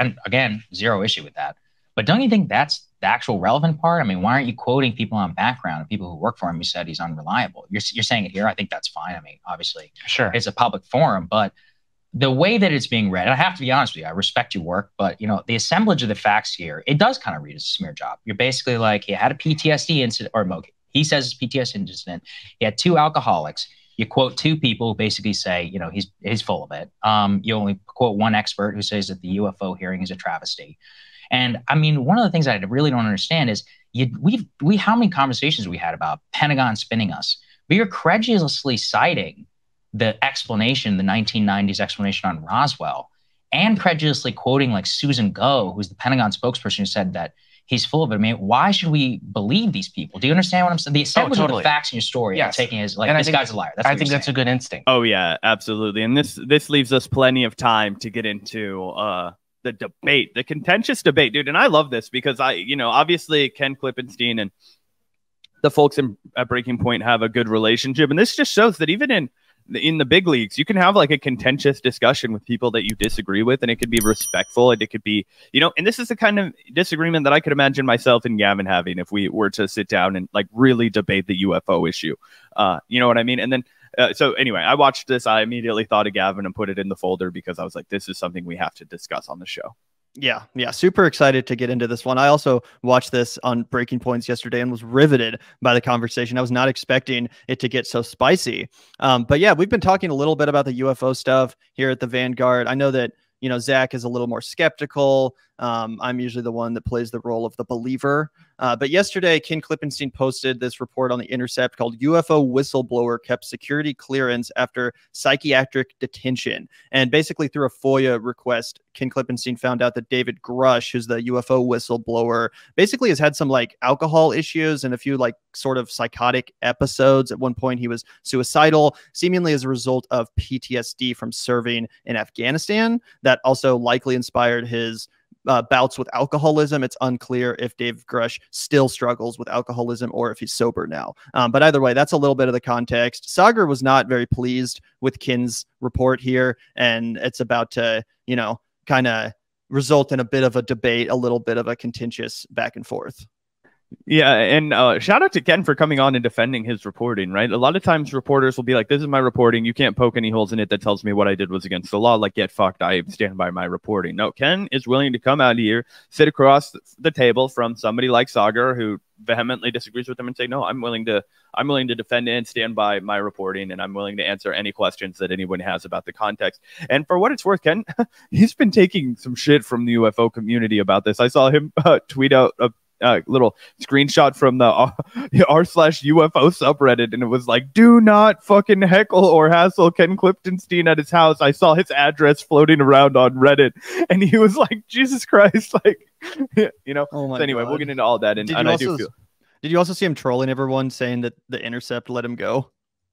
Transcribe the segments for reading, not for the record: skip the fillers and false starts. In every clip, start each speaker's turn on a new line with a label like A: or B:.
A: and again, zero issue with that. But don't you think that's the actual relevant part? I mean, why aren't you quoting people on background, people who work for him who said he's unreliable? You're saying it here. I think that's fine. I mean, obviously,
B: Sure.
A: it's a public forum, but the way that it's being read, and I have to be honest with you, I respect your work, but the assemblage of the facts here, it does kind of read as a smear job. You're basically like, he had a PTSD incident, or he says it's PTSD incident. He had two alcoholics. You quote two people who basically say, he's full of it. You only quote one expert who says that the UFO hearing is a travesty. And I mean, one of the things I really don't understand is how many conversations we had about Pentagon spinning us, but you're credulously citing the explanation, the 1990s explanation on Roswell, and credulously quoting like Susan Go, who's the Pentagon spokesperson, who said that he's full of it. I mean, why should we believe these people? Do you understand what I'm saying? The assemblage of the facts in your story, yes. Taking it as like, this guy's a liar.
B: I think that's a good instinct.
C: Oh yeah, absolutely. And this leaves us plenty of time to get into the debate, the contentious debate, dude. And I love this because obviously Ken Klippenstein and the folks at Breaking Point have a good relationship, and this just shows that even in the big leagues, you can have like a contentious discussion with people that you disagree with, and it could be respectful, and it could be, and this is the kind of disagreement that I could imagine myself and Gavin having if we were to sit down and like really debate the UFO issue. You know what I mean? And then, so anyway, I watched this. I immediately thought of Gavin and put it in the folder because I was like, this is something we have to discuss on the show.
D: Yeah. Super excited to get into this one. I also watched this on Breaking Points yesterday and was riveted by the conversation. I was not expecting it to get so spicy. But yeah, we've been talking a little bit about the UFO stuff here at the Vanguard. I know that, Zach is a little more skeptical. I'm usually the one that plays the role of the believer. But yesterday, Ken Klippenstein posted this report on the Intercept called UFO Whistleblower Kept Security Clearance After Psychiatric Detention. And basically through a FOIA request, Ken Klippenstein found out that David Grusch, who's the UFO whistleblower, basically has had some like alcohol issues and a few like sort of psychotic episodes. At one point, he was suicidal, seemingly as a result of PTSD from serving in Afghanistan. That also likely inspired his bouts with alcoholism. It's unclear if Dave Grusch still struggles with alcoholism or if he's sober now. But either way, that's a little bit of the context. Saagar was not very pleased with Ken's report here, and it's about to, kind of result in a bit of a debate, a little bit of a contentious back and forth.
C: Yeah, and shout out to Ken for coming on and defending his reporting, right? A lot of times reporters will be like, this is my reporting. You can't poke any holes in it that tells me what I did was against the law. Like, get fucked. I stand by my reporting. No, Ken is willing to come out here, sit across the table from somebody like Saagar, who vehemently disagrees with him, and say, no, I'm willing to defend it and stand by my reporting, and I'm willing to answer any questions that anyone has about the context. And for what it's worth, Ken, he's been taking some shit from the UFO community about this. I saw him tweet out a little screenshot from the r/UFO subreddit, and it was like, do not fucking heckle or hassle Ken Klippenstein at his house. I saw his address floating around on Reddit, and he was like, Jesus Christ, like,
D: Oh my
C: so anyway,
D: God.
C: we'll get into all that, and I do feel.
D: Did you also see him trolling everyone, saying that the Intercept let him go?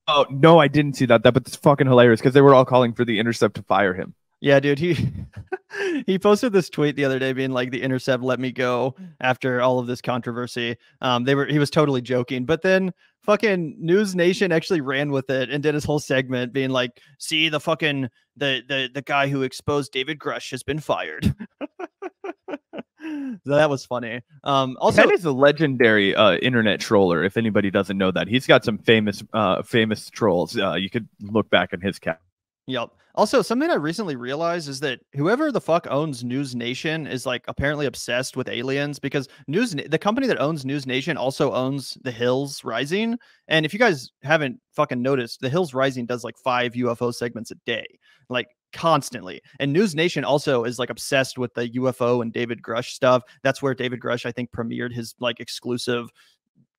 C: Oh no, I didn't see that. But it's fucking hilarious because they were all calling for the Intercept to fire him.
D: Yeah, dude, he posted this tweet the other day being like, the Intercept let me go after all of this controversy. He was totally joking, but then fucking News Nation actually ran with it and did his whole segment being like, see, the fucking the guy who exposed David Grusch has been fired. So that was funny. Also,
C: Ken is a legendary internet troller. If anybody doesn't know that, he's got some famous trolls. You could look back in his cat.
D: Yep. Also, something I recently realized is that whoever the fuck owns News Nation is like apparently obsessed with aliens, because the company that owns News Nation also owns The Hills Rising. And if you guys haven't fucking noticed, The Hills Rising does like 5 UFO segments a day, like constantly. And News Nation also is like obsessed with the UFO and David Grusch stuff. That's where David Grusch, I think, premiered his like exclusive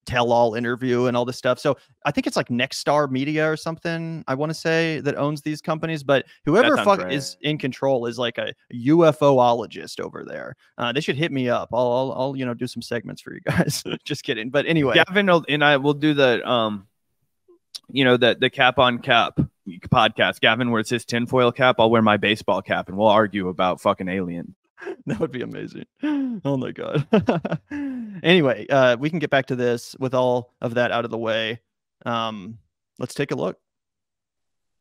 D: tell-all interview and all this stuff. So I think it's like Nexstar Media or something, I want to say, that owns these companies. But whoever fuck is in control is like a UFOologist over there. They should hit me up. I'll do some segments for you guys. Just kidding. But anyway,
C: Gavin and I will do the the cap on cap podcast. Gavin wears his tinfoil cap. I'll wear my baseball cap, and we'll argue about fucking alien.
D: That would be amazing. Oh my God. Anyway, we can get back to this with all of that out of the way. Let's take a look.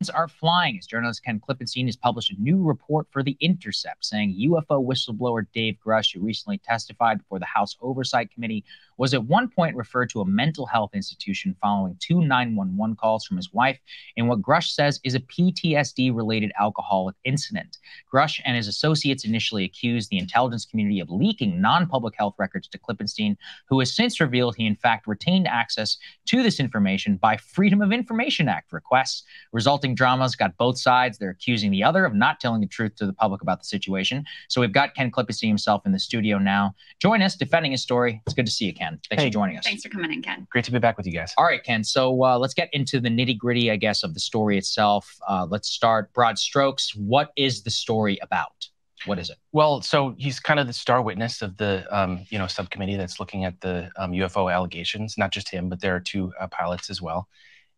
A: are flying as journalist Ken Klippenstein has published a new report for The Intercept saying UFO whistleblower Dave Grusch, who recently testified before the House Oversight Committee, was at one point referred to a mental health institution following 2 911 calls from his wife in what Grusch says is a PTSD-related alcoholic incident. Grusch and his associates initially accused the intelligence community of leaking non-public health records to Klippenstein, who has since revealed he in fact retained access to this information by Freedom of Information Act requests. Resulting dramas got both sides. They're accusing the other of not telling the truth to the public about the situation. So we've got Ken Klippenstein himself in the studio now. Join us defending his story. It's good to see you, Ken. Thanks for joining us.
B: Thanks for coming in, Ken.
E: Great to be back with you guys.
A: All right, Ken. So let's get into the nitty gritty, I guess, of the story itself. Let's start broad strokes. What is the story about? What is it?
E: Well, so he's kind of the star witness of the, subcommittee that's looking at the UFO allegations. Not just him, but there are 2 pilots as well.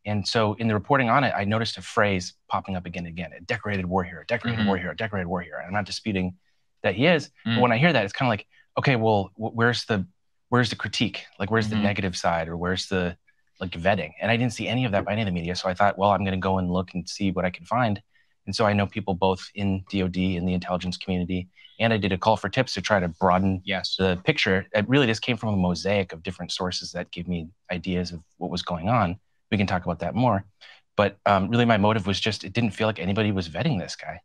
E: And so in the reporting on it, I noticed a phrase popping up again and again: a decorated war hero, decorated war hero, decorated war hero. And I'm not disputing that he is, but when I hear that, it's kind of like, okay, well, where's the critique? Like, where's the negative side, or where's the vetting? And I didn't see any of that by any of the media. So I thought, well, I'm going to go and look and see what I can find. And so I know people both in DOD, in the intelligence community, and I did a call for tips to try to broaden the picture. It really just came from a mosaic of different sources that gave me ideas of what was going on. We can talk about that more. But really my motive was just, it didn't feel like anybody was vetting this guy.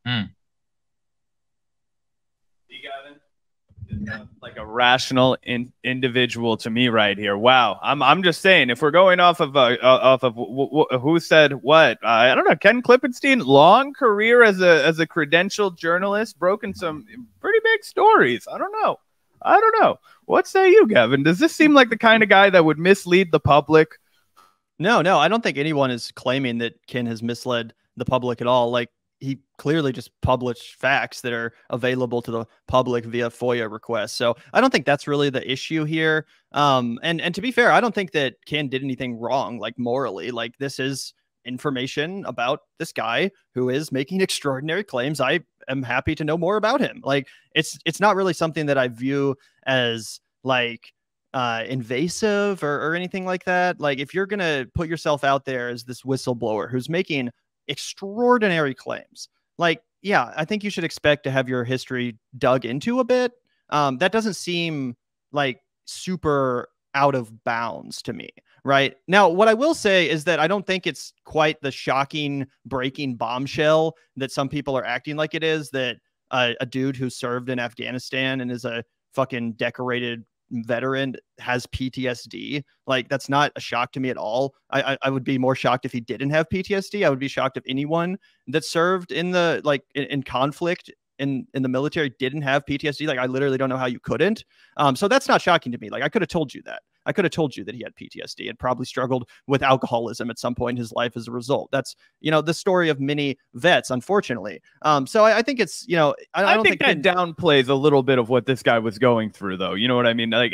C: Like a rational individual to me right here. Wow. I'm just saying, if we're going off of who said what, I don't know. Ken Klippenstein, long career as a credentialed journalist, broken some pretty big stories. I don't know. What say you, Gavin? Does this seem like the kind of guy that would mislead the public?
D: No, I don't think anyone is claiming that Ken has misled the public at all. Like, he clearly just published facts that are available to the public via FOIA requests. So I don't think that's really the issue here. And to be fair, I don't think that Ken did anything wrong, like morally. Like, this is information about this guy who is making extraordinary claims. I am happy to know more about him. Like, it's not really something that I view as like invasive or anything like that. Like, if you're gonna put yourself out there as this whistleblower who's making extraordinary claims, like, yeah, I think you should expect to have your history dug into a bit. That doesn't seem like super out of bounds to me. Right now, what I will say is that I don't think it's quite the shocking breaking bombshell that some people are acting like it is, that a dude who served in Afghanistan and is a fucking decorated veteran has PTSD. Like, that's not a shock to me at all. I would be more shocked if he didn't have PTSD. I would be shocked if anyone that served in the in conflict in the military didn't have PTSD. Like, I literally don't know how you couldn't. So that's not shocking to me. Like, I could have told you that. I could have told you that he had PTSD and probably struggled with alcoholism at some point in his life as a result. That's, the story of many vets, unfortunately. So I think it's, I don't think
C: that downplays a little bit of what this guy was going through, though. You know what I mean? Like,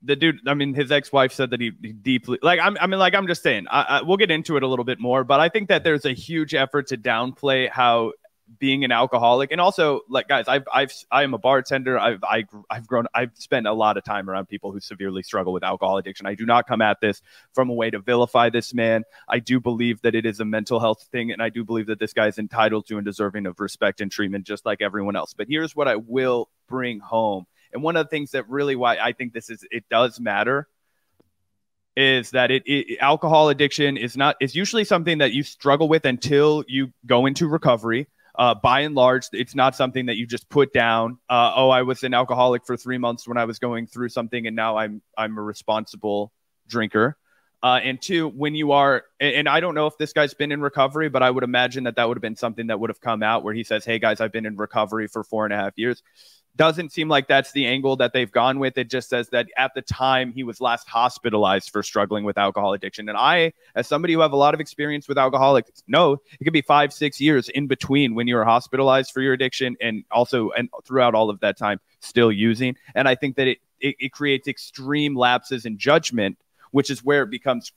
C: the dude, his ex-wife said that he deeply, I'm just saying, we'll get into it a little bit more, but I think that there's a huge effort to downplay how being an alcoholic, and also, like, guys, I am a bartender. I've spent a lot of time around people who severely struggle with alcohol addiction. I do not come at this from a way to vilify this man. I do believe that it is a mental health thing, and I do believe that this guy is entitled to and deserving of respect and treatment just like everyone else. But here's what I will bring home, and one of the things that really why I think it does matter is that alcohol addiction is usually something that you struggle with until you go into recovery. By and large, it's not something that you just put down. I was an alcoholic for 3 months when I was going through something, and now I'm a responsible drinker. And 2, when you are, and I don't know if this guy's been in recovery, but I would imagine that would have been something that would have come out where he says, "Hey guys, I've been in recovery for 4.5 years." Doesn't seem like that's the angle that they've gone with. It just says that at the time he was last hospitalized for struggling with alcohol addiction. And I, as somebody who have a lot of experience with alcoholics, know it could be 5-6 years in between when you're hospitalized for your addiction and throughout all of that time still using. And I think that it creates extreme lapses in judgment, which is where it becomes,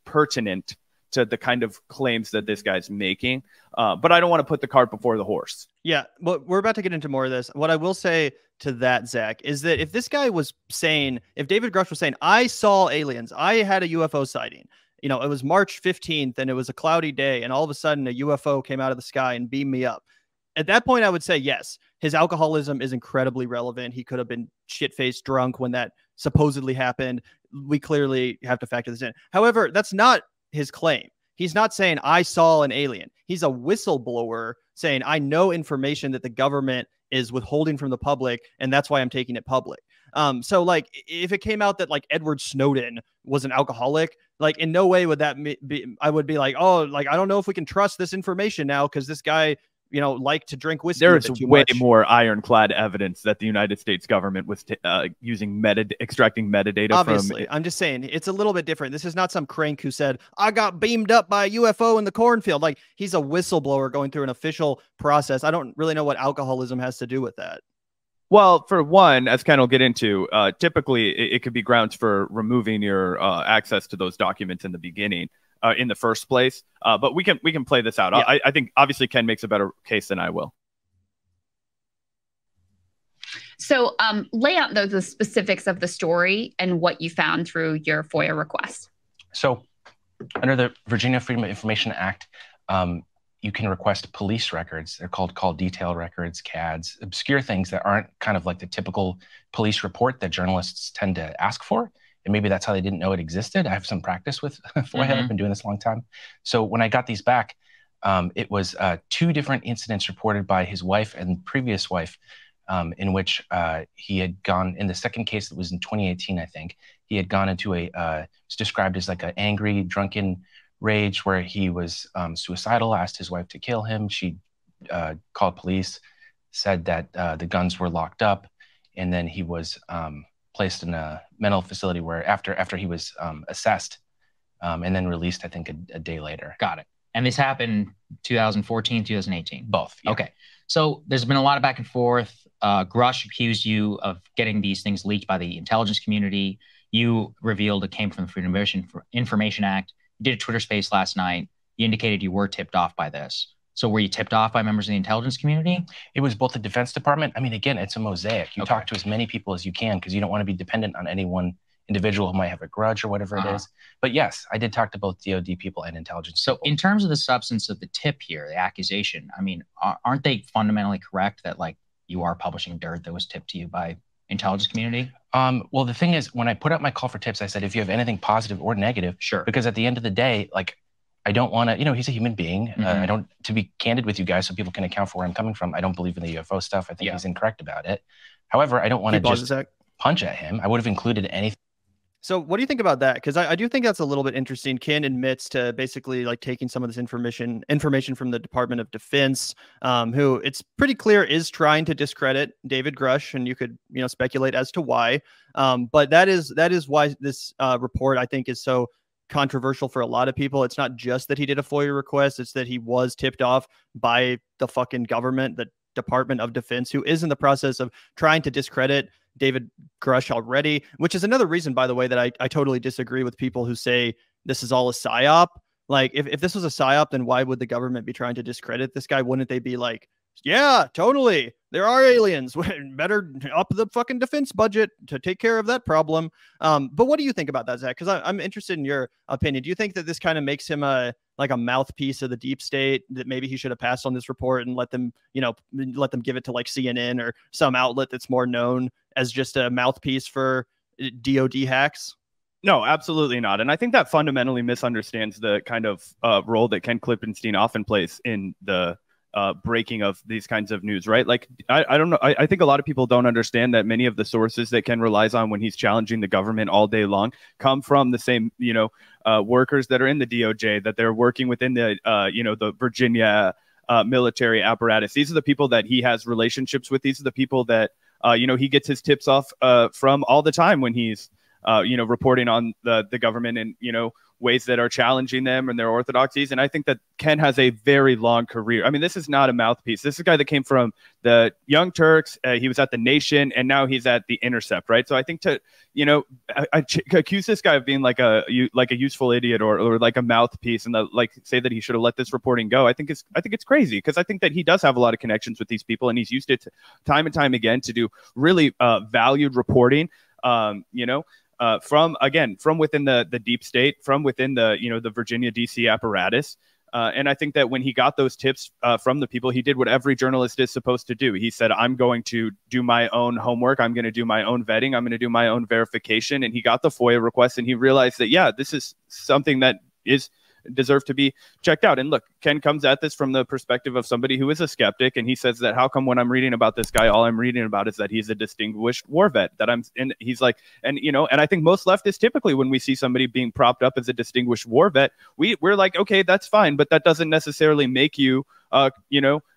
C: pertinent to the kind of claims that this guy's making. But I don't want to put the cart before the horse.
D: Yeah, but we're about to get into more of this. What I will say to that, Zach, is that if this guy was saying, if David Grusch was saying, I saw aliens, I had a UFO sighting, you know, it was March 15th and it was a cloudy day and all of a sudden a UFO came out of the sky and beamed me up. At that point, I would say, yes, his alcoholism is incredibly relevant. He could have been shit-faced drunk when that supposedly happened. We clearly have to factor this in. However, that's not his claim. He's not saying, I saw an alien. He's a whistleblower saying, I know information that the government is withholding from the public, and that's why I'm taking it public. So, like, if it came out that, like, Edward Snowden was an alcoholic, like, in no way would that be, I would be like, oh, like, I don't know if we can trust this information now because this guy, you know, like to drink whiskey.
C: There's way more ironclad evidence that the United States government was using extracting metadata.
D: Obviously, I'm just saying it's a little bit different. This is not some crank who said, I got beamed up by a UFO in the cornfield. Like, he's a whistleblower going through an official process. I don't really know what alcoholism has to do with that.
C: Well, for one, as Ken will get into, typically it could be grounds for removing your access to those documents in the beginning. In the first place, but we can play this out. Yeah. I think obviously Ken makes a better case than I will.
B: So lay out the specifics of the story and what you found through your FOIA request.
E: So under the Virginia Freedom of Information Act, you can request police records. They're called call detail records, CADs, obscure things that aren't kind of like the typical police report that journalists tend to ask for. And maybe that's how they didn't know it existed. I have some practice with FOIA. I've been doing this a long time. So when I got these back, it was 2 different incidents reported by his wife and previous wife, in which he had gone, in the second case that was in 2018, I think, he had gone into it's described as like an angry, drunken rage where he was suicidal, asked his wife to kill him. She called police, said that the guns were locked up, and then he was placed in a mental facility where after he was assessed and then released, I think a day later.
A: Got it. And this happened 2014, 2018?
E: Both. Yeah.
A: Okay. So there's been a lot of back and forth. Grusch accused you of getting these things leaked by the intelligence community. You revealed it came from the Freedom of Information Act. You did a Twitter space last night. You indicated you were tipped off by this. So were you tipped off by members of the intelligence community?
E: It was both the Defense Department. I mean, again, it's a mosaic. You talk to as many people as you can because you don't want to be dependent on any one individual who might have a grudge or whatever it is. But yes, I did talk to both DOD people and intelligence.
A: So in terms of the substance of the tip here, the accusation, I mean, aren't they fundamentally correct that, like, you are publishing dirt that was tipped to you by intelligence community?
E: Well, the thing is, when I put out my call for tips, I said, if you have anything positive or negative,
A: sure.
E: Because at the end of the day, like, I don't want to, you know, he's a human being. I don't, to be candid with you guys so people can account for where I'm coming from, I don't believe in the UFO stuff. I think he's incorrect about it. However, I don't want to just punch at him. I would have included anything.
D: So what do you think about that? Because I do think that's a little bit interesting. Ken admits to basically like taking some of this information from the Department of Defense, who it's pretty clear is trying to discredit David Grusch, and you could, you know, speculate as to why. But that is why this report, I think, is so controversial for a lot of people. It's not just that he did a FOIA request, it's that he was tipped off by the fucking government, the Department of Defense, who is in the process of trying to discredit David Grusch already, which is another reason, by the way, that I totally disagree with people who say this is all a psyop. Like, if this was a psyop, then why would the government be trying to discredit this guy? Wouldn't they be like, yeah, totally, there are aliens, better up the fucking defense budget to take care of that problem? But what do you think about that, Zach? Because I'm interested in your opinion. Do you think that this kind of makes him a mouthpiece of the deep state, that maybe he should have passed on this report and let them give it to like CNN or some outlet that's more known as just a mouthpiece for DOD hacks?
C: No, absolutely not. And I think that fundamentally misunderstands the kind of role that Ken Klippenstein often plays in the breaking of these kinds of news, right? Like, I don't know. I think a lot of people don't understand that many of the sources that Ken relies on when he's challenging the government all day long come from the same, workers that are in the DOJ, that they're working within the, the Virginia military apparatus. These are the people that he has relationships with. These are the people that, he gets his tips off from all the time when he's, reporting on the government and, ways that are challenging them and their orthodoxies. And I think that Ken has a very long career. I mean, this is not a mouthpiece. This is a guy that came from the Young Turks. He was at the Nation, and now he's at the Intercept, right? So I think to, accuse this guy of being like a useful idiot or like a mouthpiece and say that he should have let this reporting go, I think it's crazy, because I think that he does have a lot of connections with these people, and he's used it time and time again to do really valued reporting. from within the deep state, from within the, the Virginia, D.C. apparatus. And I think that when he got those tips from the people, he did what every journalist is supposed to do. He said, I'm going to do my own homework. I'm going to do my own vetting. I'm going to do my own verification. And he got the FOIA request, and he realized that, yeah, this is something that deserve to be checked out. And look, Ken comes at this from the perspective of somebody who is a skeptic, and he says that how come when I'm reading about this guy, all I'm reading about is that he's a distinguished war vet, and he's like, and I think most leftists, typically when we see somebody being propped up as a distinguished war vet, we're like, okay, that's fine, but that doesn't necessarily make you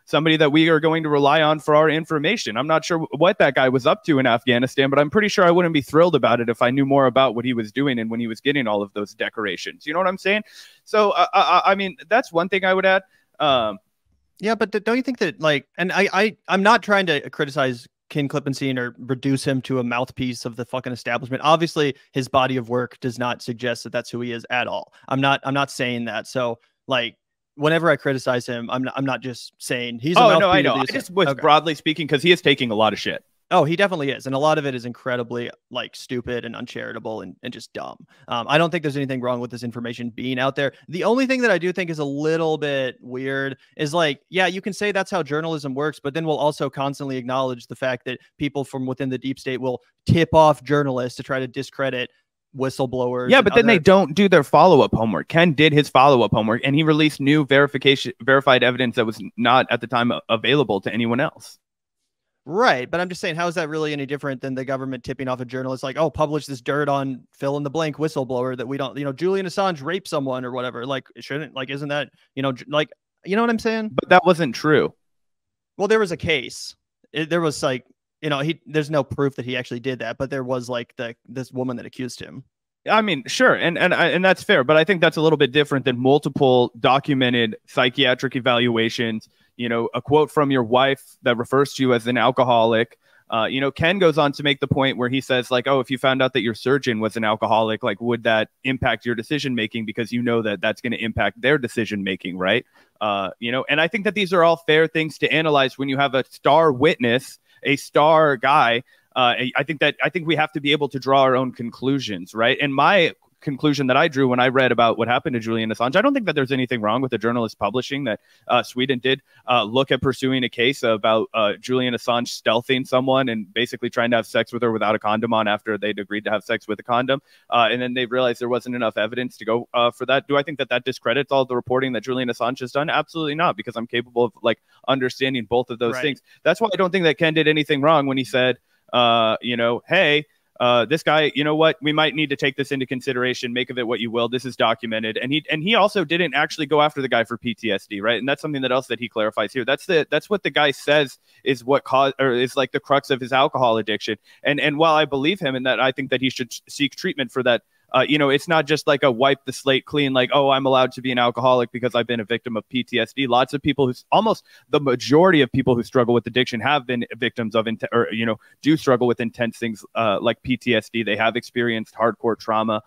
C: somebody that we are going to rely on for our information. I'm not sure what that guy was up to in Afghanistan, but I'm pretty sure I wouldn't be thrilled about it if I knew more about what he was doing and when he was getting all of those decorations. You know what I'm saying? So, I mean, that's one thing I would add.
D: Yeah, but don't you think that, like, and I'm not trying to criticize Ken Klippenstein or reduce him to a mouthpiece of the fucking establishment. Obviously, his body of work does not suggest that that's who he is at all. I'm not saying that. So, like, whenever I criticize him, I'm not just saying he's.
C: Oh no, I know. I just was broadly speaking, because he is taking a lot of shit.
D: Oh, he definitely is, and a lot of it is incredibly like stupid and uncharitable and just dumb. I don't think there's anything wrong with this information being out there. The only thing that I do think is a little bit weird is, like, yeah, you can say that's how journalism works, but then we'll also constantly acknowledge the fact that people from within the deep state will tip off journalists to try to discredit whistleblowers.
C: Yeah, but then they don't do their follow-up homework. Ken did his follow-up homework, and he released new verified evidence that was not at the time available to anyone else.
D: Right, but I'm just saying, how is that really any different than the government tipping off a journalist like, oh, publish this dirt on fill in the blank whistleblower that we don't, Julian Assange raped someone or whatever. Like, shouldn't, like, isn't that, like, you know what I'm saying?
C: But that wasn't true.
D: Well, there was a case. There was like, there's no proof that he actually did that, but there was like this woman that accused him.
C: I mean, sure, and that's fair, but I think that's a little bit different than multiple documented psychiatric evaluations. A quote from your wife that refers to you as an alcoholic. Ken goes on to make the point where he says, like, oh, if you found out that your surgeon was an alcoholic, like, would that impact your decision making? Because that that's going to impact their decision making, right? And I think that these are all fair things to analyze when you have a star witness, a star guy. I think we have to be able to draw our own conclusions, right? And my conclusion that I drew when I read about what happened to Julian Assange, I don't think that there's anything wrong with a journalist publishing that Sweden did look at pursuing a case about Julian Assange stealthing someone and basically trying to have sex with her without a condom on after they'd agreed to have sex with a condom. And then they realized there wasn't enough evidence to go for that. Do I think that discredits all the reporting that Julian Assange has done? Absolutely not, because I'm capable of, like, understanding both of those things. That's why I don't think that Ken did anything wrong when he said, hey, this guy, you know what? We might need to take this into consideration. Make of it what you will. This is documented. And he also didn't actually go after the guy for PTSD, right? And that's something that he clarifies here. That's what the guy says is what caused, or is like the crux of his alcohol addiction. And while I believe him and that I think that he should seek treatment for that, it's not just like a wipe the slate clean, like, oh, I'm allowed to be an alcoholic because I've been a victim of PTSD. Lots of people almost the majority of people who struggle with addiction have been victims of, do struggle with intense things like PTSD. They have experienced hardcore trauma.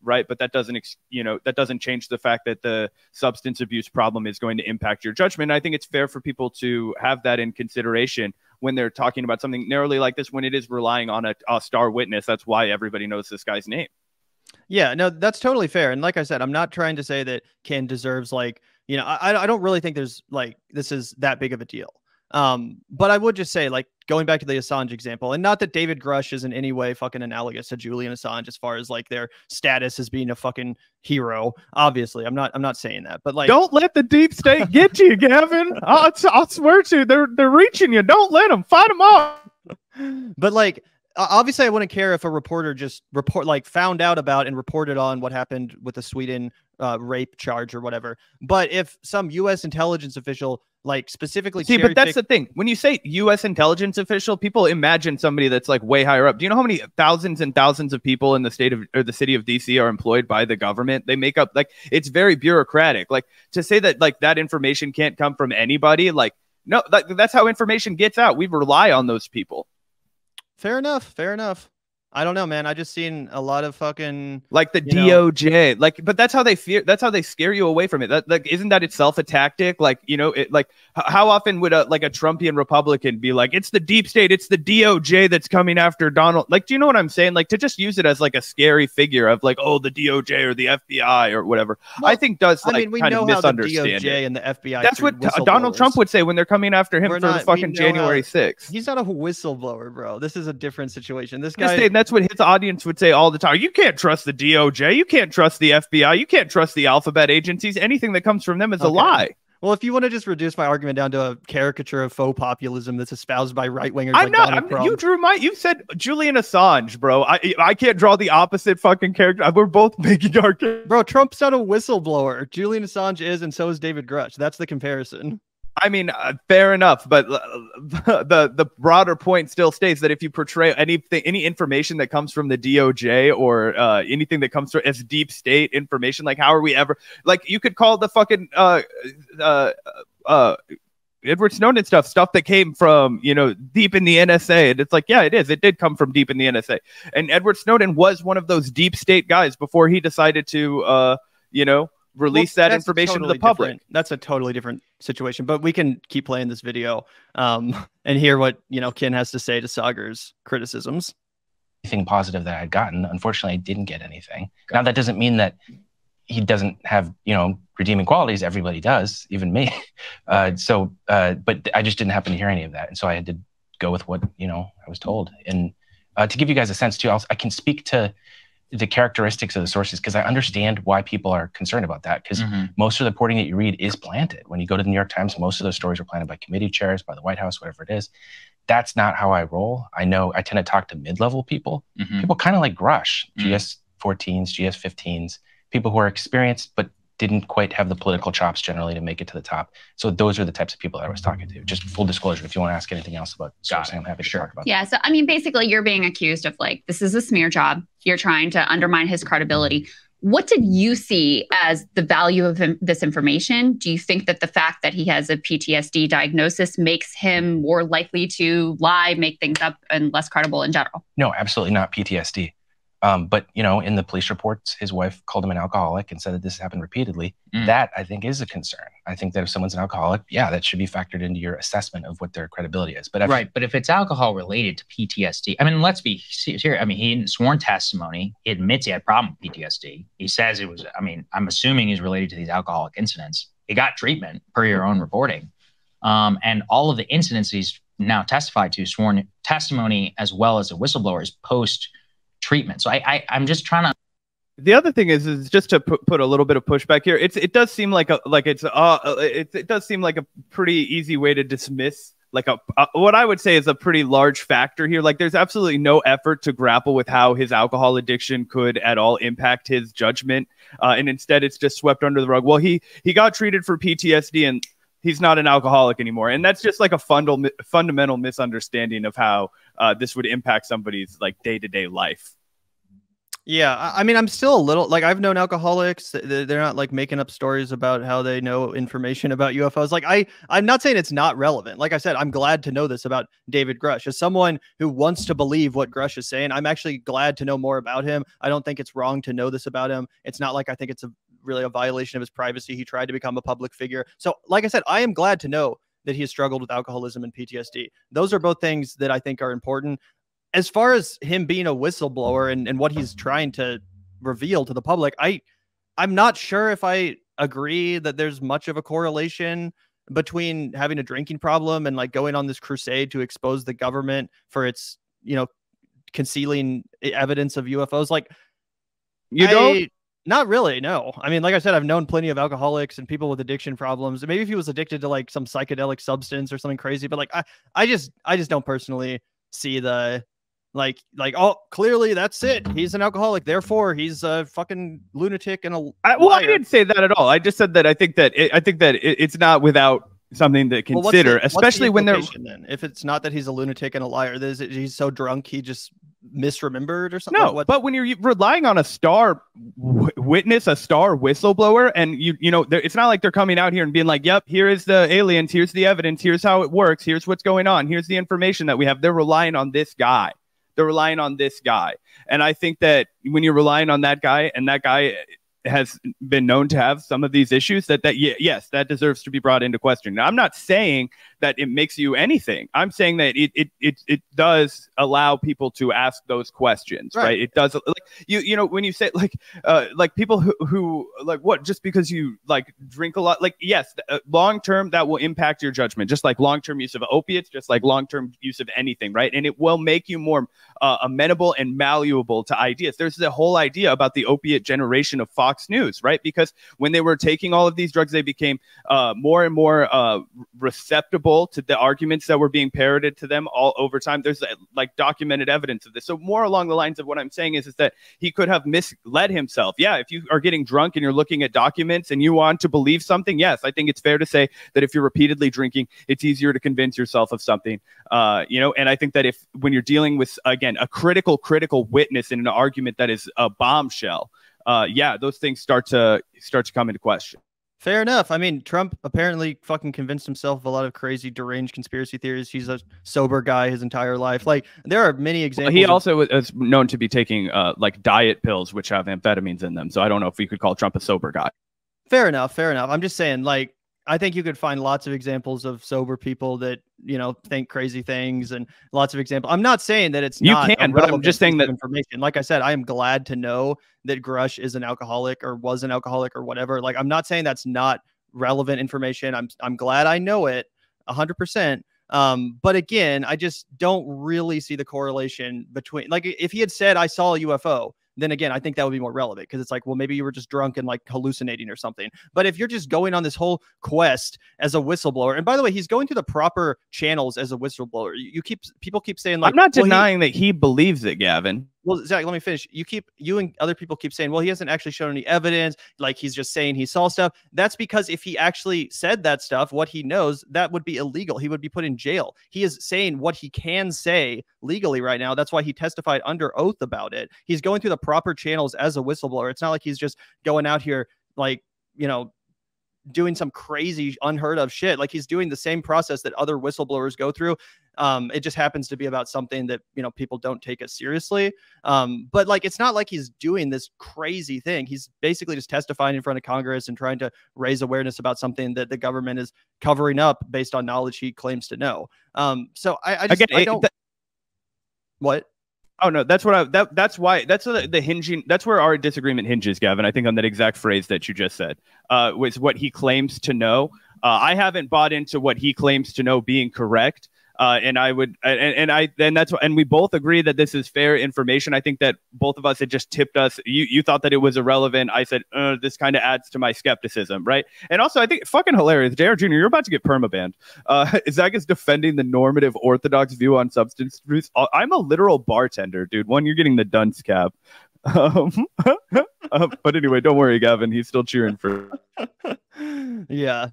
C: Right. But that doesn't change the fact that the substance abuse problem is going to impact your judgment. I think it's fair for people to have that in consideration when they're talking about something narrowly like this, when it is relying on a star witness. That's why everybody knows this guy's name.
D: Yeah, no, that's totally fair. And like I said, I'm not trying to say that Ken deserves, like, I don't really think there's, like, this is that big of a deal. But I would just say, like, going back to the Assange example, and not that David Grusch is in any way fucking analogous to Julian Assange as far as, like, their status as being a fucking hero. Obviously, I'm not saying that, but, like,
C: don't let the deep state get you, Gavin. I'll swear to you, they're reaching you. Don't let them. Fight them off.
D: But, like, obviously, I wouldn't care if a reporter just found out about and reported on what happened with the Sweden rape charge or whatever. But if some U.S. intelligence official, like, specifically,
C: but that's the thing. When you say U.S. intelligence official, people imagine somebody that's, like, way higher up. Do you know how many thousands and thousands of people in the city of D.C. are employed by the government? They make up, like, it's very bureaucratic. Like, to say that, like, that information can't come from anybody, like, no, that's how information gets out. We rely on those people.
D: Fair enough. I don't know, man. I just seen a lot of fucking
C: like the DOJ, like, but that's how they fear. That's how they scare you away from it. That, like, isn't that itself a tactic? Like, you know, it, like, how often would a Trumpian Republican be like, it's the deep state, it's the DOJ that's coming after Donald? Like, do you know what I'm saying? Like, to just use it as like a scary figure of like, oh, the DOJ or the FBI or whatever, well, I think does, like, I mean, we kind know of misunderstand
D: how the DOJ and the FBI.
C: That's what Donald Trump would say when they're coming after him for the fucking January 6th.
D: He's not a whistleblower, bro. This is a different situation. This guy.
C: That's what his audience would say all the time. You can't trust the DOJ. You can't trust the FBI. You can't trust the alphabet agencies. Anything that comes from them is a lie.
D: Well, if you want to just reduce my argument down to a caricature of faux populism that's espoused by right wingers,
C: I'm not. You said Julian Assange, bro. I can't draw the opposite fucking character. We're both making our character.
D: Bro, Trump's not a whistleblower. Julian Assange is, and so is David Grusch. That's the comparison.
C: I mean, fair enough, but the broader point still stays that if you portray any information that comes from the DOJ or anything that comes from as deep state information, like, how are we ever, like, you could call the fucking Edward Snowden stuff that came from, you know, deep in the NSA, and it's like, yeah, it did come from deep in the NSA, and Edward Snowden was one of those deep state guys before he decided to release that information to the public.
D: That's a totally different situation, but we can keep playing this video and hear what, you know, Ken has to say to Saagar's criticisms.
E: Anything positive that I'd gotten, unfortunately, I didn't get anything. Now, that doesn't mean that he doesn't have, you know, redeeming qualities. Everybody does, even me. But I just didn't happen to hear any of that. And so I had to go with what, you know, I was told. And to give you guys a sense too, I can speak to the characteristics of the sources, because I understand why people are concerned about that, because most of the reporting that you read is planted. When you go to the New York Times, most of those stories are planted by committee chairs, by the White House, whatever it is. That's not how I roll. I know I tend to talk to mid-level people, people kind of like Grusch, GS-14s, GS-15s, people who are experienced but didn't quite have the political chops generally to make it to the top. So those are the types of people that I was talking to. Just full disclosure, if you want to ask anything else about sourcing, I'm happy to talk about that.
B: Yeah, so I mean, basically you're being accused of, like, this is a smear job. You're trying to undermine his credibility. What did you see as the value of this information? Do you think that the fact that he has a PTSD diagnosis makes him more likely to lie, make things up, and less credible in general?
E: No, absolutely not PTSD. But, you know, in the police reports, his wife called him an alcoholic and said that this happened repeatedly. That, I think, is a concern. I think that if someone's an alcoholic, yeah, that should be factored into your assessment of what their credibility is. But
A: but if it's alcohol related to PTSD, I mean, let's be serious. I mean, he in sworn testimony, he admits he had a problem with PTSD. He says it was, I mean, I'm assuming he's related to these alcoholic incidents. He got treatment per your own reporting. And all of the incidents he's now testified to, sworn testimony as well as a whistleblower, is post treatment. So I'm just trying to.
C: The other thing is just to put a little bit of pushback here. It does seem like it does seem like a pretty easy way to dismiss like what I would say is a pretty large factor here. Like, there's absolutely no effort to grapple with how his alcohol addiction could at all impact his judgment, and instead it's just swept under the rug. Well, he got treated for PTSD and he's not an alcoholic anymore, and that's just like a fundamental misunderstanding of how this would impact somebody's like day-to-day life.
D: Yeah, I mean, I'm still a little, like, I've known alcoholics. They're not like making up stories about how they know information about UFOs. Like, I'm not saying it's not relevant. Like I said, I'm glad to know this about David Grusch. As someone who wants to believe what Grusch is saying, I'm actually glad to know more about him. I don't think it's wrong to know this about him. It's not like I think it's really a violation of his privacy. He tried to become a public figure. So, like I said, I am glad to know that he has struggled with alcoholism and PTSD. Those are both things that I think are important. As far as him being a whistleblower and what he's trying to reveal to the public, I'm not sure if I agree that there's much of a correlation between having a drinking problem and like going on this crusade to expose the government for its, you know, concealing evidence of UFOs. Like,
C: you don't?
D: Not really, no. I mean, like I said, I've known plenty of alcoholics and people with addiction problems. Maybe if he was addicted to like some psychedelic substance or something crazy, but like I just don't personally see the like, oh, clearly that's it. He's an alcoholic, therefore he's a fucking lunatic and a liar.
C: Well, I didn't say that at all. I just said that I think that it's not without something to consider, especially when they're.
D: Then, if it's not that he's a lunatic and a liar, he's so drunk he just misremembered or something.
C: No, but when you're relying on a star witness, a star whistleblower, and you know, it's not like they're coming out here and being like, "Yep, here is the aliens, here's the evidence, here's how it works, here's what's going on, here's the information that we have." They're relying on this guy they're relying on this guy. And I think that when you're relying on that guy, and that guy has been known to have some of these issues, yes, that deserves to be brought into question. Now, I'm not saying that it makes you anything. I'm saying that it does allow people to ask those questions, right? It does, like, you know, when you say like people who like, what, just because you like drink a lot, like, yes, long term that will impact your judgment, just like long term use of opiates, just like long term use of anything, right? And it will make you more amenable and malleable to ideas. There's the whole idea about the opiate generation of Fox News, right? Because when they were taking all of these drugs, they became more and more receptible to the arguments that were being parroted to them all over time. There's like documented evidence of this. So more along the lines of what I'm saying is that he could have misled himself. Yeah, if you are getting drunk and you're looking at documents and you want to believe something, yes, I think it's fair to say that if you're repeatedly drinking, it's easier to convince yourself of something. You know, and I think that when you're dealing with, again, a critical witness in an argument that is a bombshell, yeah, those things start to come into question.
D: Fair enough. I mean, Trump apparently fucking convinced himself of a lot of crazy, deranged conspiracy theories. He's a sober guy his entire life. Like, there are many examples.
C: He also is known to be taking like diet pills, which have amphetamines in them. So I don't know if we could call Trump a sober guy.
D: Fair enough. Fair enough. I'm just saying, like, I think you could find lots of examples of sober people that, you know, think crazy things, and lots of examples. I'm not saying that it's not
C: you can, but I'm just saying that
D: information. Like I said, I am glad to know that Grusch is an alcoholic or was an alcoholic or whatever. Like, I'm not saying that's not relevant information. I'm glad I know it 100%. But again, I just don't really see the correlation between, like, if he had said, I saw a UFO, then again, I think that would be more relevant, because it's like, well, maybe you were just drunk and like hallucinating or something. But if you're just going on this whole quest as a whistleblower, and by the way, he's going through the proper channels as a whistleblower. People keep saying, like,
C: I'm not denying that he believes it, Gavin.
D: Well, Zach, let me finish. You and other people keep saying, well, he hasn't actually shown any evidence. Like, he's just saying he saw stuff. That's because if he actually said that stuff, what he knows, that would be illegal. He would be put in jail. He is saying what he can say legally right now. That's why he testified under oath about it. He's going through the proper channels as a whistleblower. It's not like he's just going out here, like, you know, doing some crazy unheard of shit. Like, he's doing the same process that other whistleblowers go through. It just happens to be about something that, you know, people don't take as seriously. But like, it's not like he's doing this crazy thing. He's basically just testifying in front of Congress and trying to raise awareness about something that the government is covering up based on knowledge he claims to know. So I just, again, I don't. What?
C: Oh no, that's what that's why the hinging. That's where our disagreement hinges, Gavin. I think on that exact phrase that you just said, was what he claims to know. I haven't bought into what he claims to know being correct. And I would, and we both agree that this is fair information. I think that both of us had just tipped us. You thought that it was irrelevant. I said, this kind of adds to my skepticism, right? And also, I think fucking hilarious, JR Jr., you're about to get permabanned. Zach is defending the normative orthodox view on substance abuse. I'm a literal bartender, dude. You're getting the dunce cap. But anyway, don't worry, Gavin. He's still cheering for.
D: Yeah.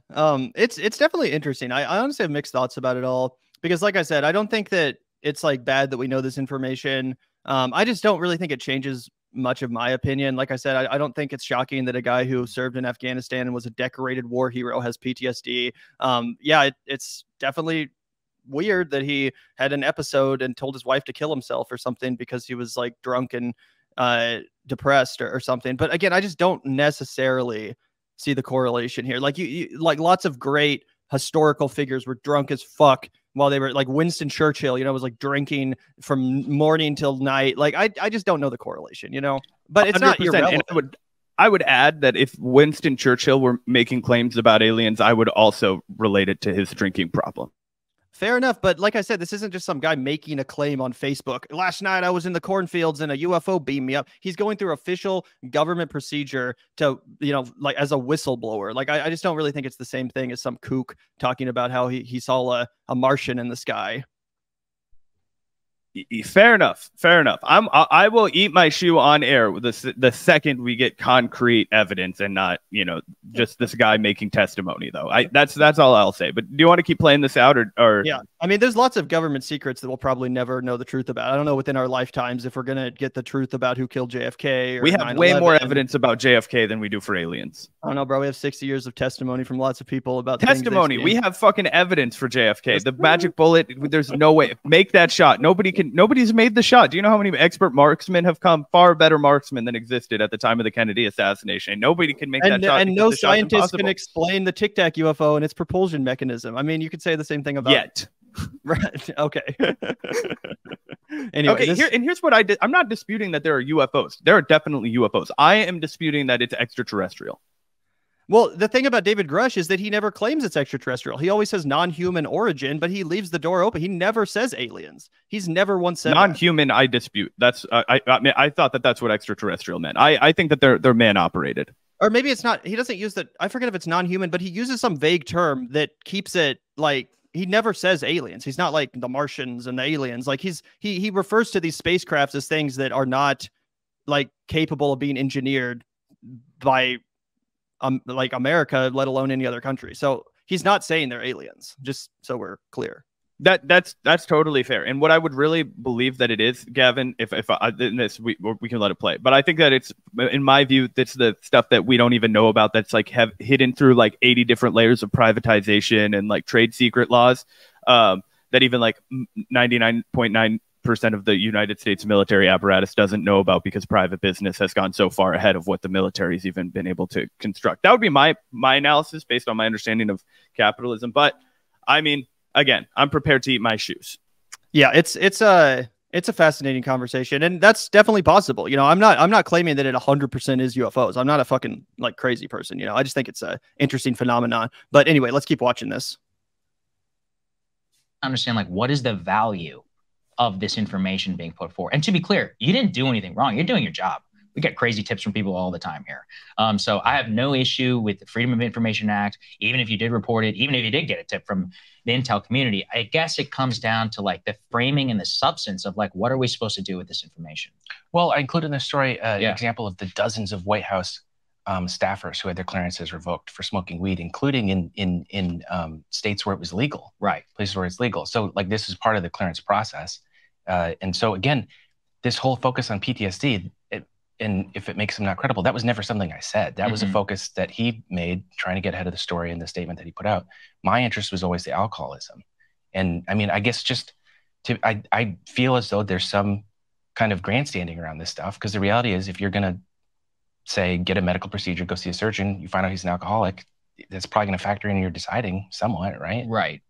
D: It's definitely interesting. I honestly have mixed thoughts about it all. Because like I said, I don't think that it's like bad that we know this information. I just don't really think it changes much of my opinion. Like I said, I don't think it's shocking that a guy who served in Afghanistan and was a decorated war hero has PTSD. Yeah, it's definitely weird that he had an episode and told his wife to kill himself or something because he was like drunk and depressed or something. But again, I just don't necessarily see the correlation here. Like you like lots of great historical figures were drunk as fuck while they were, like Winston Churchill, you know, was like drinking from morning till night. Like, I just don't know the correlation, you know, but it's not irrelevant.
C: And I would add that if Winston Churchill were making claims about aliens, I would also relate it to his drinking problem.
D: Fair enough. But like I said, this isn't just some guy making a claim on Facebook. Last night I was in the cornfields and a UFO beamed me up. He's going through official government procedure to, you know, like as a whistleblower. Like, I just don't really think it's the same thing as some kook talking about how he saw a Martian in the sky.
C: Fair enough. Fair enough. I will eat my shoe on air the second we get concrete evidence and not, you know, just this guy making testimony though. That's all I'll say. But do you want to keep playing this out or?
D: Yeah. I mean, there's lots of government secrets that we'll probably never know the truth about. I don't know within our lifetimes if we're going to get the truth about who killed JFK. Or
C: we have 9/11. Way more evidence about JFK than we do for aliens.
D: I don't know, bro. We have 60 years of testimony from lots of people about
C: testimony. We have fucking evidence for JFK. The magic bullet. There's no way. Make that shot. Nobody can nobody's made the shot. Do you know how many expert marksmen have come? Far better marksmen than existed at the time of the Kennedy assassination. Nobody can make that shot.
D: And no scientist can explain the Tic Tac UFO and its propulsion mechanism. I mean, you could say the same thing about
C: yet.
D: Right. Okay. Anyway,
C: okay. Here's what I did. I'm not disputing that there are UFOs. There are definitely UFOs. I am disputing that it's extraterrestrial.
D: Well, the thing about David Grusch is that he never claims it's extraterrestrial. He always says non-human origin, but he leaves the door open. He never says aliens. He's never once said
C: non-human. I dispute. That's I thought that's what extraterrestrial meant. I think that they're man operated.
D: Or maybe it's not. He doesn't use that. I forget if it's non-human, but he uses some vague term that keeps it like he never says aliens. He's not like the Martians and the aliens. Like he refers to these spacecrafts as things that are not like capable of being engineered by like America, let alone any other country. So he's not saying they're aliens, just so we're clear.
C: That's totally fair. And what I would really believe that it is, Gavin, if in this we can let it play. But I think that it's, in my view, that's the stuff that we don't even know about. That's like hidden through like 80 different layers of privatization and like trade secret laws. That even like 99.9% of the United States military apparatus doesn't know about, because private business has gone so far ahead of what the military's even been able to construct. That would be my analysis based on my understanding of capitalism. But I mean, again, I'm prepared to eat my shoes.
D: Yeah, it's a fascinating conversation, and that's definitely possible. You know, I'm not claiming that it 100% is UFOs. I'm not a fucking like crazy person. You know, I just think it's a interesting phenomenon. But anyway, let's keep watching this.
A: Understand, like, what is the value of this information being put forward? And to be clear, you didn't do anything wrong. You're doing your job. We get crazy tips from people all the time here. So I have no issue with the Freedom of Information Act, even if you did report it, even if you did get a tip from the intel community. I guess it comes down to like the framing and the substance of like, what are we supposed to do with this information?
E: Well, I included in the story an example of the dozens of White House staffers who had their clearances revoked for smoking weed, including in states where it was legal,
A: right?
E: Places where it's legal. So like this is part of the clearance process. And so again, this whole focus on PTSD, and if it makes him not credible, that was never something I said. That was a focus that he made trying to get ahead of the story in the statement that he put out. My interest was always the alcoholism. And I mean, I guess I feel as though there's some kind of grandstanding around this stuff, because the reality is if you're going to say, get a medical procedure, go see a surgeon, you find out he's an alcoholic, that's probably going to factor in your deciding somewhat, right?
A: Right.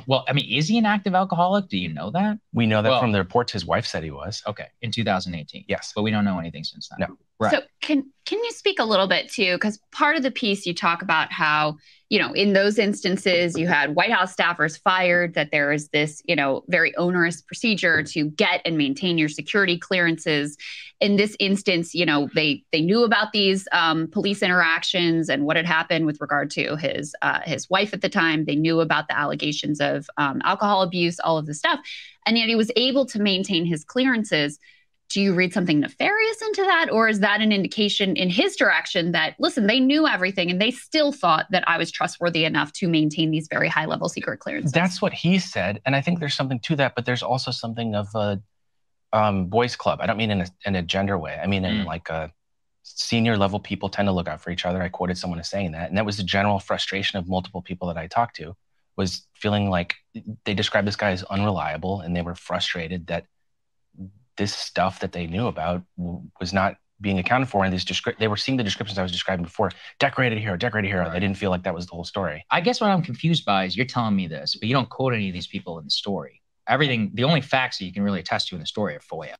A: Well, I mean, is he an active alcoholic? Do you know that?
E: We know that from the reports his wife said he was.
A: Okay, in 2018.
E: Yes.
A: But we don't know anything since then.
E: No.
A: Right.
B: So can you speak a little bit too? Because part of the piece you talk about how, you know, in those instances you had White House staffers fired, that there is this, you know, very onerous procedure to get and maintain your security clearances. In this instance, you know, they knew about these police interactions and what had happened with regard to his wife at the time. They knew about the allegations of alcohol abuse, all of this stuff, and yet he was able to maintain his clearances. Do you read something nefarious into that? Or is that an indication in his direction that, listen, they knew everything and they still thought that I was trustworthy enough to maintain these very high level secret clearances?
E: That's what he said. And I think there's something to that, but there's also something of a boys club. I don't mean in a gender way. I mean, in like a senior level, people tend to look out for each other. I quoted someone as saying that. And that was the general frustration of multiple people that I talked to, was feeling like they described this guy as unreliable, and they were frustrated that this stuff that they knew about was not being accounted for. And they were seeing the descriptions I was describing before. Decorated hero, decorated hero. Right. They didn't feel like that was the whole story.
A: I guess what I'm confused by is you're telling me this, but you don't quote any of these people in the story. Everything, the only facts that you can really attest to in the story are FOIA.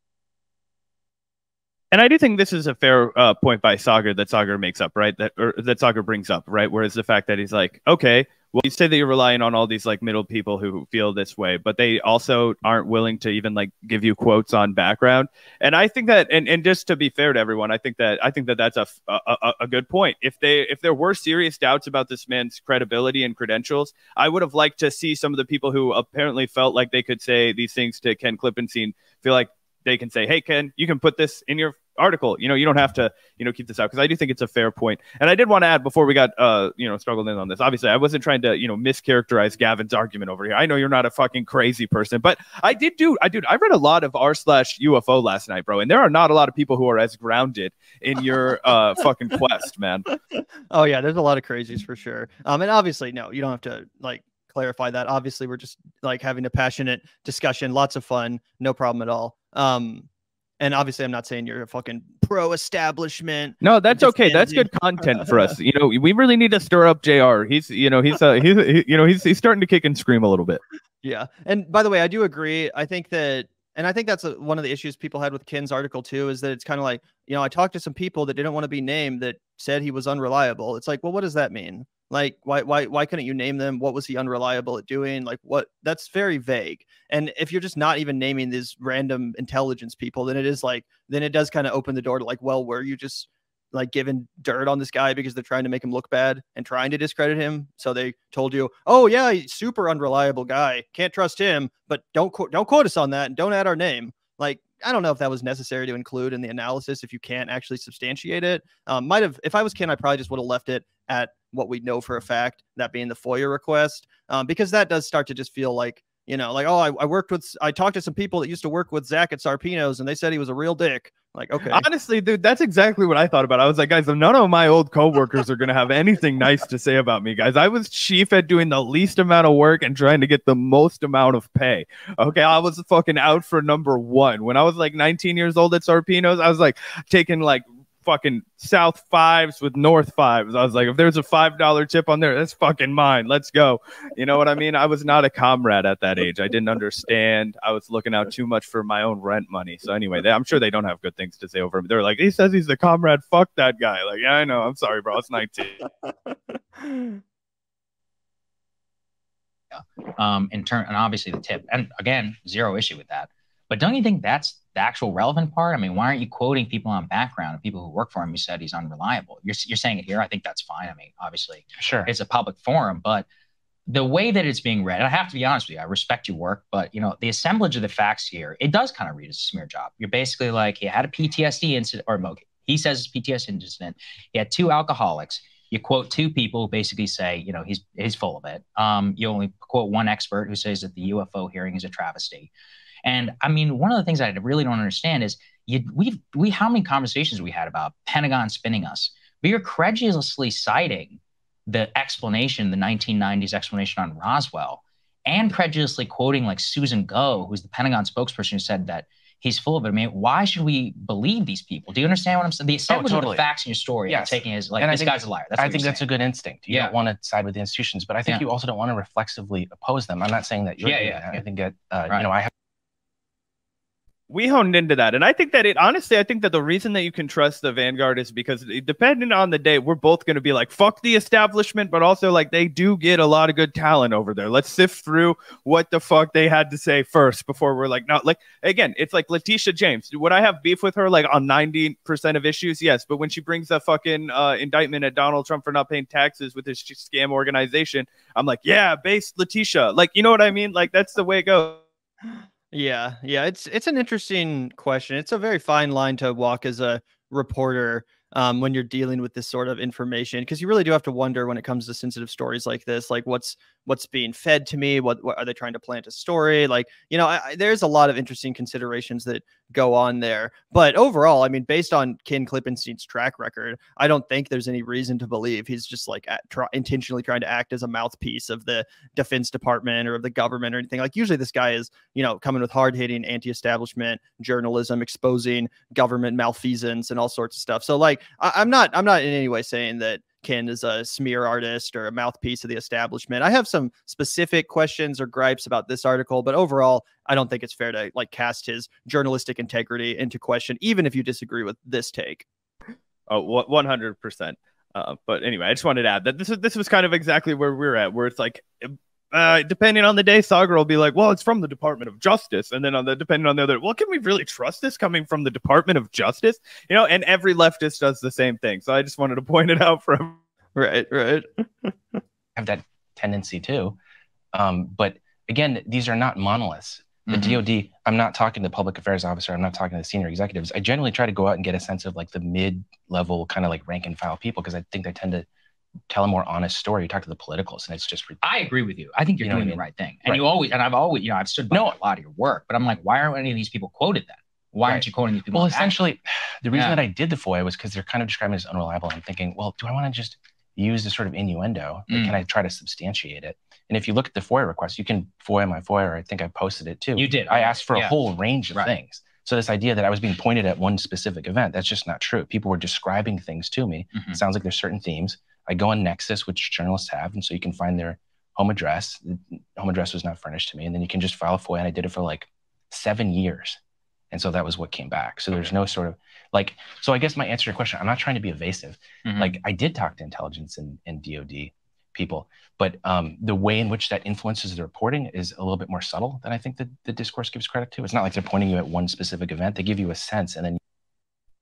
C: And I do think this is a fair point by Saagar that Saagar makes up, right? That Saagar brings up, right? Whereas the fact that he's like, okay, well, you say that you're relying on all these like middle people who feel this way, but they also aren't willing to even like give you quotes on background. And I think that, and just to be fair to everyone, I think that that's a good point. If there were serious doubts about this man's credibility and credentials, I would have liked to see some of the people who apparently felt like they could say these things to Ken Klippenstein feel like they can say, hey, Ken, you can put this in your article. You know, you don't have to, keep this out, because I do think it's a fair point. And I did want to add before we got, struggled in on this. Obviously, I wasn't trying to, mischaracterize Gavin's argument over here. I know you're not a fucking crazy person, but I read a lot of r/UFO last night, bro. And there are not a lot of people who are as grounded in your fucking quest, man.
D: Oh yeah, there's a lot of crazies for sure. And obviously, no, you don't have to like clarify that. Obviously, we're just like having a passionate discussion, lots of fun, no problem at all. And obviously, I'm not saying you're a fucking pro-establishment.
C: No, that's okay. That's good content for us. You know, we really need to stir up JR. He's starting to kick and scream a little bit.
D: Yeah. And by the way, I do agree. I think that, and I think that's one of the issues people had with Ken's article too, is that it's kind of like, you know, I talked to some people that didn't want to be named that said he was unreliable. It's like, well, what does that mean? Like, why couldn't you name them? What was he unreliable at doing? Like, what? That's very vague. And if you're just not even naming these random intelligence people, then it does kind of open the door to like, well, were you just like giving dirt on this guy because they're trying to make him look bad and trying to discredit him? So they told you, oh yeah, he's super unreliable guy, can't trust him, but don't quote us on that and don't add our name. Like, I don't know if that was necessary to include in the analysis if you can't actually substantiate it. If I was Ken, I probably just would have left it at what we know for a fact, that being the FOIA request, because that does start to just feel like, you know, like, oh, I talked to some people that used to work with Zach at Sarpino's and they said he was a real dick. Like, okay.
C: Honestly, dude, that's exactly what I thought about. I was like, guys, none of my old coworkers are going to have anything nice to say about me, guys. I was chief at doing the least amount of work and trying to get the most amount of pay. Okay, I was fucking out for number one. When I was like 19 years old at Sarpino's, I was like taking like fucking South fives with North fives. I was like, if there's a $5 tip on there, that's fucking mine. Let's go. You know what I mean? I was not a comrade at that age. I didn't understand. I was looking out too much for my own rent money. So anyway, I'm sure they don't have good things to say over me. They're like, he says he's the comrade. Fuck that guy. Like, yeah, I know. I'm sorry, bro. It's 19.
A: And obviously the tip, and again, zero issue with that. But don't you think that's the actual relevant part? I mean, why aren't you quoting people on background and people who work for him who said he's unreliable? You're saying it here. I think that's fine. I mean, obviously,
E: sure,
A: it's a public forum, but the way that it's being read, and I have to be honest with you, I respect your work, but you know, the assemblage of the facts here, it does kind of read as a smear job. You're basically like, he had a PTSD incident, or he says it's PTSD incident. He had 2 alcoholics. You quote 2 people who basically say, you know, he's full of it. You only quote 1 expert who says that the UFO hearing is a travesty. And I mean, one of the things I really don't understand is how many conversations we had about Pentagon spinning us, but you're credulously citing the explanation, the 1990s explanation on Roswell, and credulously quoting like Susan Go, who's the Pentagon spokesperson, who said that he's full of it. I mean, why should we believe these people? Do you understand what I'm saying? The assemblage of the facts in your story, yes, taking is like, this guy's a liar.
E: I think that's a good instinct. You don't want to side with the institutions, but I think you also don't want to reflexively oppose them. I'm not saying that you're I think that, you know,
C: we honed into that. And I think that honestly, I think that the reason that you can trust the Vanguard is because depending on the day, we're both going to be like, fuck the establishment, but also like they do get a lot of good talent over there. Let's sift through what the fuck they had to say first before we're like, not like, again, it's like Letitia James. Would I have beef with her like on 90% of issues? Yes. But when she brings a fucking indictment at Donald Trump for not paying taxes with his scam organization, I'm like, yeah, based Letitia. Like, you know what I mean? Like, that's the way it goes.
D: Yeah, it's an interesting question. It's a very fine line to walk as a reporter when you're dealing with this sort of information, because you really do have to wonder when it comes to sensitive stories like this, like what's being fed to me, what are they trying to plant a story, like, you know, there's a lot of interesting considerations that go on there. But overall, I mean, based on Ken Klippenstein's track record, I don't think there's any reason to believe he's just like intentionally trying to act as a mouthpiece of the Defense Department or of the government or anything. Like, usually this guy is, you know, coming with hard-hitting anti-establishment journalism, exposing government malfeasance and all sorts of stuff. So like, I'm not in any way saying that Ken is a smear artist or a mouthpiece of the establishment. I have some specific questions or gripes about this article, but overall, I don't think it's fair to like cast his journalistic integrity into question, even if you disagree with this take.
C: Oh, 100%. But anyway, I just wanted to add that this was kind of exactly where we're at, where it's like, depending on the day, Saagar will be like, well, it's from the Department of Justice. And then depending on the other, well, can we really trust this coming from the Department of Justice? You know, and every leftist does the same thing. So I just wanted to point it out from.
D: Right.
E: Have that tendency too. But again, these are not monoliths. The DOD, I'm not talking to the public affairs officer. I'm not talking to the senior executives. I generally try to go out and get a sense of like the mid-level kind of like rank and file people, because I think they tend to tell a more honest story. You talk to the politicals and it's just
A: I agree with you. I think you're doing the right thing. And I've always, you know, I've stood by a lot of your work, but I'm like, why aren't any of these people quoted then? Why aren't you quoting these people?
E: Well, essentially, the reason that I did the FOIA was because they're kind of describing it as unreliable. I'm thinking, well, do I want to just use this sort of innuendo. Like, can I try to substantiate it? And if you look at the FOIA request, you can FOIA my FOIA. I think I posted it too.
A: You did.
E: I asked for a whole range of things. So this idea that I was being pointed at one specific event, that's just not true. People were describing things to me. It sounds like there's certain themes. I go on Nexus, which journalists have, and so you can find their home address. The home address was not furnished to me. And then you can just file a FOIA, and I did it for like 7 years. And so that was what came back. So there's no sort of like, so I guess my answer to your question, I'm not trying to be evasive. Like, I did talk to intelligence and DOD people, but the way in which that influences the reporting is a little bit more subtle than I think that the discourse gives credit to. It's not like they're pointing you at one specific event. They give you a sense, and then.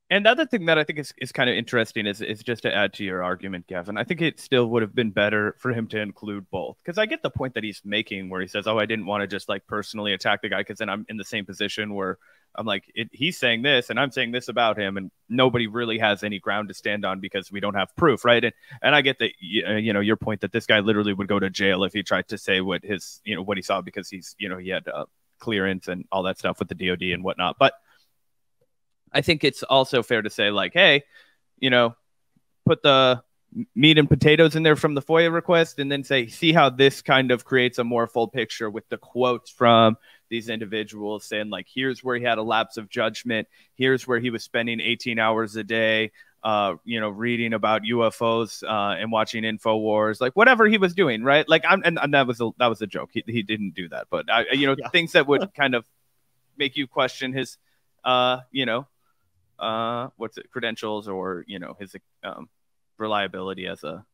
C: And the other thing that I think is kind of interesting is just to add to your argument, Gavin. I think it still would have been better for him to include both, because I get the point that he's making where he says, oh, I didn't want to just like personally attack the guy, because then I'm in the same position where I'm like, he's saying this and I'm saying this about him, and nobody really has any ground to stand on because we don't have proof, right? And I get that, you know, your point that this guy literally would go to jail if he tried to say what his, you know, what he saw, because he's, you know, he had clearance and all that stuff with the DOD and whatnot. But I think it's also fair to say, like, hey, you know, put the meat and potatoes in there from the FOIA request, and then say, see how this kind of creates a more full picture with the quotes from these individuals saying, like, here's where he had a lapse of judgment. Here's where he was spending 18 hours a day, you know, reading about UFOs and watching InfoWars, like whatever he was doing, right? Like, and that was a joke. He didn't do that, but you know, things that would kind of make you question his, you know, credentials, or, you know, his reliability as a,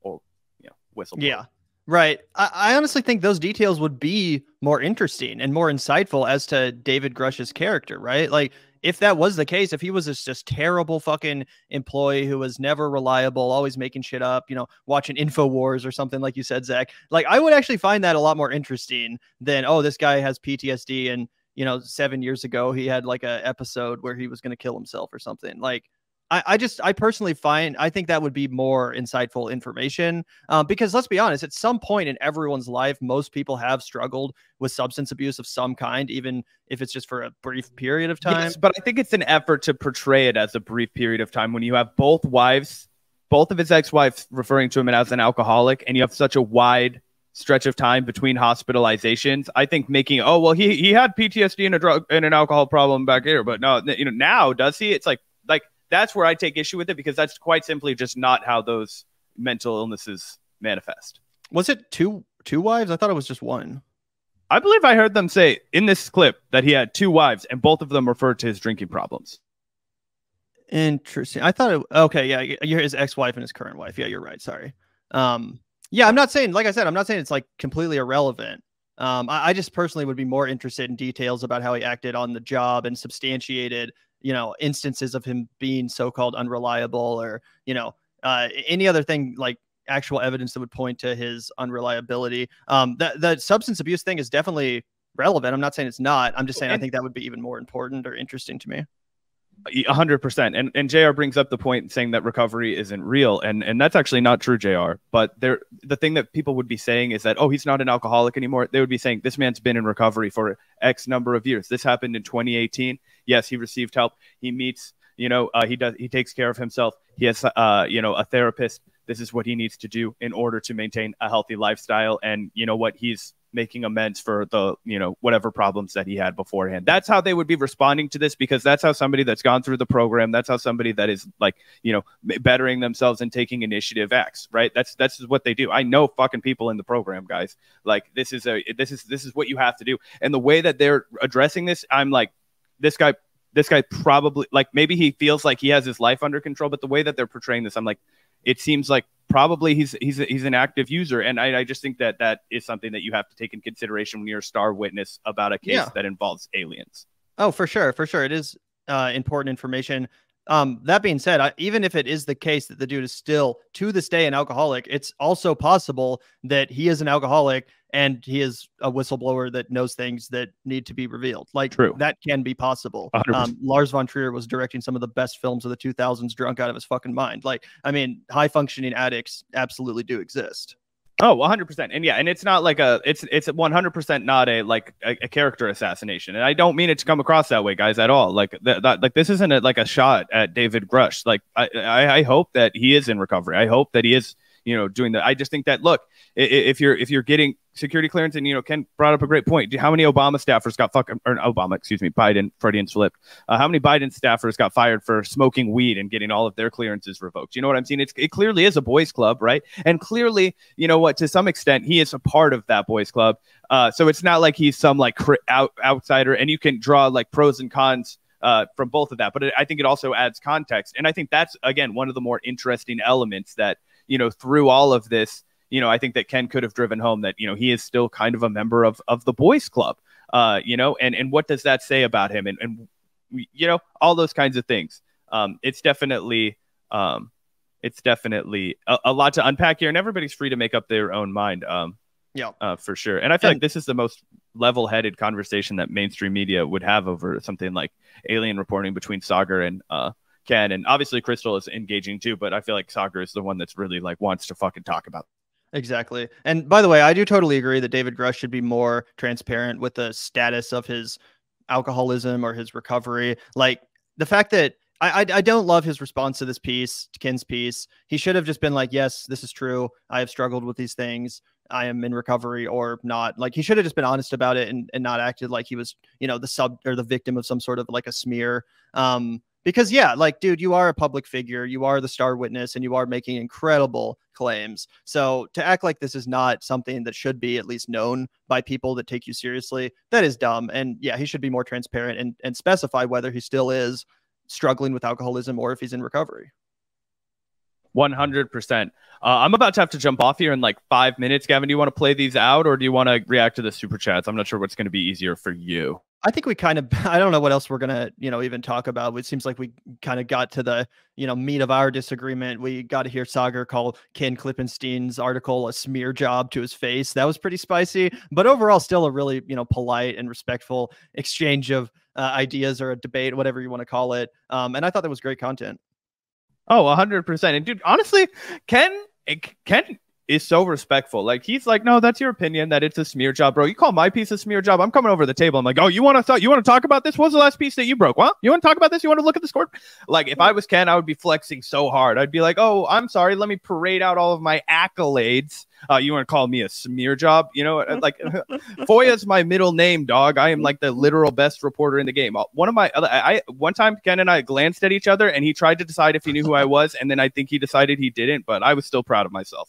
C: or, you know, whistleblower.
D: Yeah. Right. I honestly think those details would be more interesting and more insightful as to David Grusch's character, right? Like, if that was the case, if he was this just terrible fucking employee who was never reliable, always making shit up, you know, watching InfoWars or something like you said, Zach, like, I would actually find that a lot more interesting than, oh, this guy has PTSD and, you know, 7 years ago he had like a episode where he was going to kill himself or something. Like, I personally I think that would be more insightful information, because let's be honest, at some point in everyone's life, most people have struggled with substance abuse of some kind, even if it's just for a brief period of time.
C: Yes, but I think it's an effort to portray it as a brief period of time when you have both of his ex-wives referring to him as an alcoholic, and you have such a wide stretch of time between hospitalizations. I think making, oh, well, he had PTSD and a drug and an alcohol problem back here, but no, you know, now does he? It's like that's where I take issue with it, because that's quite simply just not how those mental illnesses manifest.
D: Was it two wives? I thought it was just one.
C: I believe I heard them say in this clip that he had 2 wives, and both of them referred to his drinking problems.
D: Interesting. I thought okay, yeah, you're his ex-wife and his current wife. Yeah, you're right. Sorry. Yeah, I'm not saying, like I said, I'm not saying it's like completely irrelevant. I just personally would be more interested in details about how he acted on the job and substantiated, you know, instances of him being so-called unreliable, or, you know, any other thing like actual evidence that would point to his unreliability. The substance abuse thing is definitely relevant. I'm not saying it's not. I'm just saying I think that would be even more important or interesting to me.
C: 100%. And JR brings up the point saying that recovery isn't real. And that's actually not true, JR. But the thing that people would be saying is that, oh, he's not an alcoholic anymore. They would be saying this man's been in recovery for X number of years. This happened in 2018. Yes, he received help. He meets, you know, he takes care of himself. He has, you know, a therapist. This is what he needs to do in order to maintain a healthy lifestyle. And you know what, he's making amends for the, you know, whatever problems that he had beforehand. That's how they would be responding to this, because that's how somebody that's gone through the program, that's how somebody that is like, you know, bettering themselves and taking initiative acts, right? That's what they do. I know fucking people in the program, guys. Like, this is what you have to do. And the way that they're addressing this, I'm like, this guy probably, like, maybe he feels like he has his life under control, but the way that they're portraying this, I'm like, it seems like probably he's an active user. And I just think that is something that you have to take in consideration when you're a star witness about a case that involves aliens.
D: Oh, for sure. For sure. It is important information. That being said, even if it is the case that the dude is still to this day an alcoholic, it's also possible that he is an alcoholic and he is a whistleblower that knows things that need to be revealed. Like, true, that can be possible. Lars von Trier was directing some of the best films of the 2000s drunk out of his fucking mind. Like, I mean, high functioning addicts absolutely do exist.
C: Oh, 100%. And yeah, and it's not like it's 100% not a character assassination. And I don't mean it to come across that way, guys, at all. Like like this isn't like a shot at David Grusch. Like I hope that he is in recovery. I hope that he is, doing that. I just think that, look, if you're getting security clearance, and Ken brought up a great point. How many Obama staffers got Biden, Freudian slipped. How many Biden staffers got fired for smoking weed and getting all of their clearances revoked? You know what I'm saying? It clearly is a boys club, right? And clearly, to some extent, he is a part of that boys club. So it's not like he's some like outsider, and you can draw like pros and cons from both of that. But I think it also adds context. And I think that's, again, one of the more interesting elements that, through all of this, I think that Ken could have driven home that, he is still kind of a member of the boys club, and what does that say about him? And all those kinds of things. It's definitely a lot to unpack here, and everybody's free to make up their own mind. For sure. And I feel like this is the most level-headed conversation that mainstream media would have over something like alien reporting between Saagar and Ken. And obviously Crystal is engaging too, but I feel like Saagar is the one that's really like wants to fucking talk about.
D: Exactly. And by the way, I do totally agree that David Grusch should be more transparent with the status of his alcoholism or his recovery. Like the fact that I don't love his response to this piece, to Ken's piece. He should have just been like, yes, this is true. I have struggled with these things. I am in recovery or not. Like he should have just been honest about it and not acted like he was, the sub or the victim of some sort of like a smear. Because yeah, like, dude, you are a public figure, you are the star witness, and you are making incredible claims. So to act like this is not something that should be at least known by people that take you seriously, that is dumb. And yeah, he should be more transparent and specify whether he still is struggling with alcoholism or if he's in recovery.
C: 100%. I'm about to have to jump off here in like 5 minutes. Gavin, do you want to play these out, or do you want to react to the super chats? I'm not sure what's going to be easier for you.
D: I think we kind of, I don't know what else we're going to, even talk about. It seems like we kind of got to the, meat of our disagreement. We got to hear Saagar call Ken Klippenstein's article a smear job to his face. That was pretty spicy, but overall still a really, polite and respectful exchange of ideas or a debate, whatever you want to call it. And I thought that was great content.
C: Oh, 100%. And dude, honestly, Ken is so respectful. Like he's like, no, that's your opinion that it's a smear job, bro. You call my piece a smear job, I'm coming over the table. I'm like, oh, you want to talk about this? What was the last piece that you broke? Well, you want to talk about this? You want to look at the score? Like if I was Ken, I would be flexing so hard. I'd be like, oh, I'm sorry. Let me parade out all of my accolades. You want to call me a smear job? Like Foya's my middle name, dog. I am like the literal best reporter in the game. One time Ken and I glanced at each other and he tried to decide if he knew who I was. And then I think he decided he didn't, but I was still proud of myself.